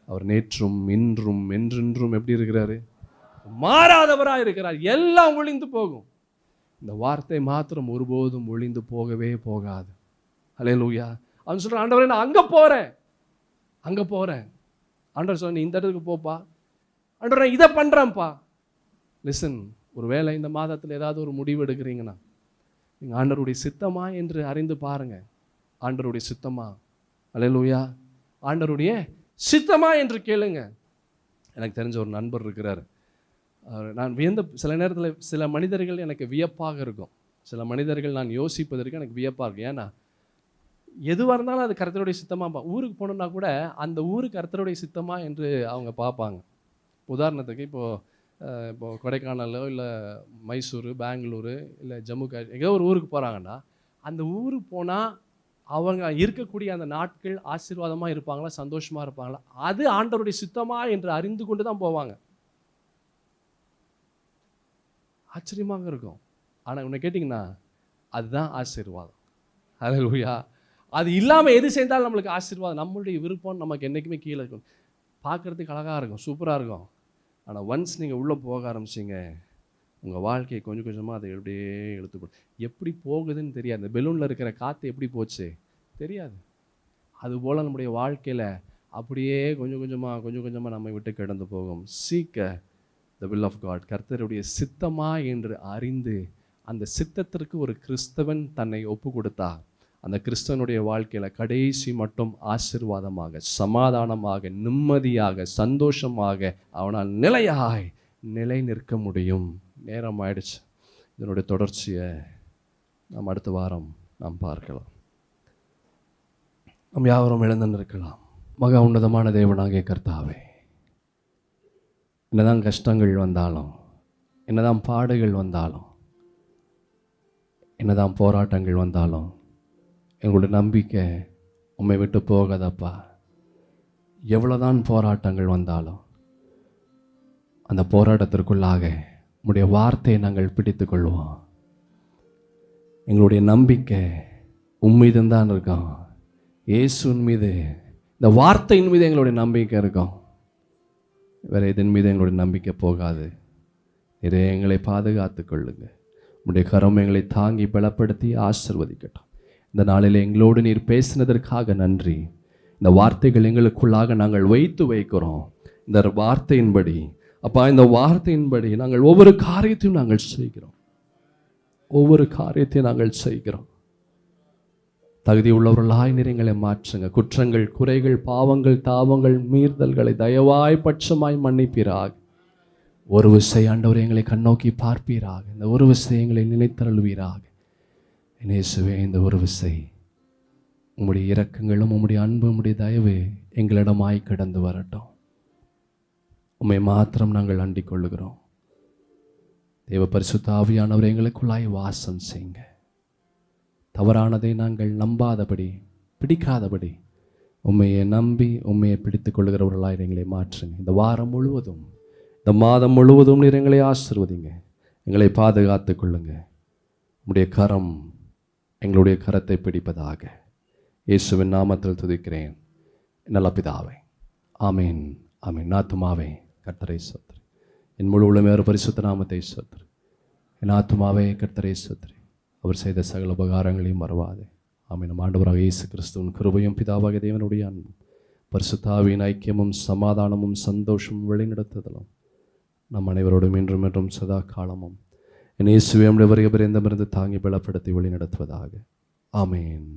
அவர் நேற்றும் இன்றும் என்றென்றும் எப்படி இருக்கிறாரு? மாறாதவராக இருக்கிறார். எல்லாம் ஒளிந்து போகும், இந்த வார்த்தை மாத்திரம் ஒருபோதும் ஒளிந்து போகவே போகாது. அல்லேலூயா. அவன் சொல்கிறான், ஆண்டவரே நான் அங்கே போகிறேன். ஆண்டவர் சொன்ன இந்த இடத்துக்கு போப்பா. ஆண்டவரே இதை பண்ணுறேன்ப்பா. லிசன், ஒரு வேளை இந்த மாதத்தில் ஏதாவது ஒரு முடிவு எடுக்கிறீங்கன்னா, நீங்கள் ஆண்டவருடைய சித்தமா என்று அறிந்து பாருங்க. ஆண்டவருடைய சித்தமா? அல்லேலூயா. ஆண்டவருடைய சித்தமா என்று கேளுங்க. எனக்கு தெரிஞ்ச ஒரு நண்பர் இருக்கிறார். நான் சில நேரத்தில் சில மனிதர்கள் எனக்கு வியப்பாக இருக்கும். சில மனிதர்கள் நான் யோசிப்பதற்கு எனக்கு வியப்பாக இருக்கும். ஏன்னா எதுவாக இருந்தாலும் அது கர்த்தருடைய சித்தமாக. ஊருக்கு போகணுன்னா கூட அந்த ஊருக்கு கர்த்தருடைய சித்தமா என்று அவங்க பார்ப்பாங்க. உதாரணத்துக்கு இப்போது கொடைக்கானலோ இல்லை மைசூர், பெங்களூரு, இல்லை ஜம்மு காஷ்மீர், ஏதோ ஒரு ஊருக்கு போகிறாங்கன்னா அந்த ஊருக்கு போனால் அவங்க இருக்கக்கூடிய அந்த நாட்கள் ஆசீர்வாதமாக இருப்பாங்களா, சந்தோஷமாக இருப்பாங்களா, அது ஆண்டவருடைய சித்தமா என்று அறிந்து கொண்டு தான் போவாங்க. ஆச்சரியமாக இருக்கும். ஆனால் உன்னை கேட்டிங்கன்னா அதுதான் ஆசீர்வாதம். அல்லேலூயா. அது இல்லாமல் எது செய்தாலும் நம்மளுக்கு ஆசீர்வாதம். நம்மளுடைய விருப்பம் நமக்கு என்றைக்குமே கீழே இருக்கும். பார்க்குறதுக்கு அழகாக இருக்கும், சூப்பராக இருக்கும். ஆனால் ஒன்ஸ் நீங்கள் உள்ளே போக ஆரம்பிச்சிங்க, உங்கள் வாழ்க்கையை கொஞ்சம் கொஞ்சமாக அதை எப்படியே இழுத்துப்படும். எப்படி போகுதுன்னு தெரியாது. இந்த பெலூனில் இருக்கிற காற்று எப்படி போச்சு தெரியாது. அதுபோல் நம்முடைய வாழ்க்கையில் அப்படியே கொஞ்சம் கொஞ்சமாக நம்மை விட்டு கிடந்து போகும். சீக்க த வில் ஆஃப் காட். கர்த்தருடைய சித்தமா என்று அறிந்து அந்த சித்தத்திற்கு ஒரு கிறிஸ்தவன் தன்னை ஒப்பு கொடுத்தா, அந்த கிறிஸ்தவனுடைய வாழ்க்கையில் கடைசி மட்டும் ஆசீர்வாதமாக, சமாதானமாக, நிம்மதியாக, சந்தோஷமாக அவனால் நிலை நிற்க முடியும். நேரம் ஆயிடுச்சு. இதனுடைய தொடர்ச்சியை நாம் அடுத்த வாரம் நாம் பார்க்கலாம். நாம் யாவரும் எழுந்து நிற்கலாம். மகா உன்னதமான தேவனாகிய கர்த்தாவே, என்னதான் கஷ்டங்கள் வந்தாலும், என்னதான் பாடுகள் வந்தாலும், என்னதான் போராட்டங்கள் வந்தாலும் எங்களுடைய நம்பிக்கை உம்மை விட்டு போகாதப்பா. எவ்வளோதான் போராட்டங்கள் வந்தாலும் அந்த போராட்டத்திற்குள்ளாக உம்முடைய வார்த்தையை நாங்கள் பிடித்து கொள்வோம். எங்களுடைய நம்பிக்கை உம்மீதும் தான் இருக்கும். இயேசுவின் மீது, இந்த வார்த்தையின் மீது எங்களுடைய நம்பிக்கை இருக்கும். வேறு இதன் மீது எங்களுடைய நம்பிக்கை போகாது. இதை எங்களை பாதுகாத்து கொள்ளுங்க. உம்முடைய கரம் எங்களை தாங்கி பலப்படுத்தி ஆசீர்வதிக்கட்டும். இந்த நாளில் எங்களோடு நீர் பேசினதற்காக நன்றி. இந்த வார்த்தைகள் எங்களுக்குள்ளாக நாங்கள் வைக்கிறோம். இந்த வார்த்தையின்படி அப்பா, இந்த வார்த்தையின்படி நாங்கள் ஒவ்வொரு காரியத்தையும் நாங்கள் செய்கிறோம். ஒவ்வொரு காரியத்தையும் நாங்கள் செய்கிறோம். தகுதி உள்ளவர்களாய் நீர் எங்களை மாற்றுங்க. குற்றங்கள், குறைகள், பாவங்கள், தாவங்கள், மீறுதல்களை தயவாய் பட்சமாய் மன்னிப்பீராக. ஒரு விசை ஆண்டவரை எங்களை கண்ணோக்கி பார்ப்பீராக. இந்த ஒரு விசை எங்களை நினைத்தருள்வீராக. இயேசுவே, இந்த ஒரு விசை உம்முடைய இரக்கங்களும் உம்முடைய அன்பு உம்முடைய தயவு எங்களிடமாய் கடந்து வரட்டும். உம்மை மாத்திரம் நாங்கள் அண்டிக் கொள்ளுகிறோம். தேவ பரிசுத்த ஆவியானவர் எங்களுக்குள்ளாய் வாசம் செய்யுங்க. தவறானதை நாங்கள் நம்பாதபடி, பிடிக்காதபடி உம்மையை நம்பி உம்மையை பிடித்து கொள்ளுகிறவர்களாய் எங்களை மாற்றுங்க. இந்த வாரம் முழுவதும், இந்த மாதம் முழுவதும் நீர் எங்களை ஆசீர்வதிங்க. எங்களை பாதுகாத்து கொள்ளுங்க. உம்முடைய கரம் எங்களுடைய கரத்தை பிடிப்பதாக. இயேசுவின் நாமத்தில் துதிக்கிறேன் நல்ல பிதாவே, ஆமீன், ஆமீன். ஆத்துமாவே கர்த்தரை ஸ்தோத்திரி. என் முழு உள்ளமே ஒரு பரிசுத்த நாமத்தை ஸ்தோத்திரி. என் ஆத்துமாவே கர்த்தரை ஸ்தோத்திரி. அவர் செய்த சகல உபகாரங்களையும் மறவாதே. ஆமீன். நம் ஆண்டவராக இயேசு கிறிஸ்துவின் கிருபையும் பிதாவாகிய தேவனுடைய அன்பும் பரிசுத்த ஆவியின் ஐக்கியமும் சமாதானமும் சந்தோஷமும் வழிநடத்துதலும் நம் அனைவரோடும் இன்றும் என்றும் சதா காலமும் என் இயேசுவே நம்முடைய வருகை பரியந்தமிருந்து தாங்கி பலப்படுத்தி வழி நடத்துவதாக. ஆமீன்.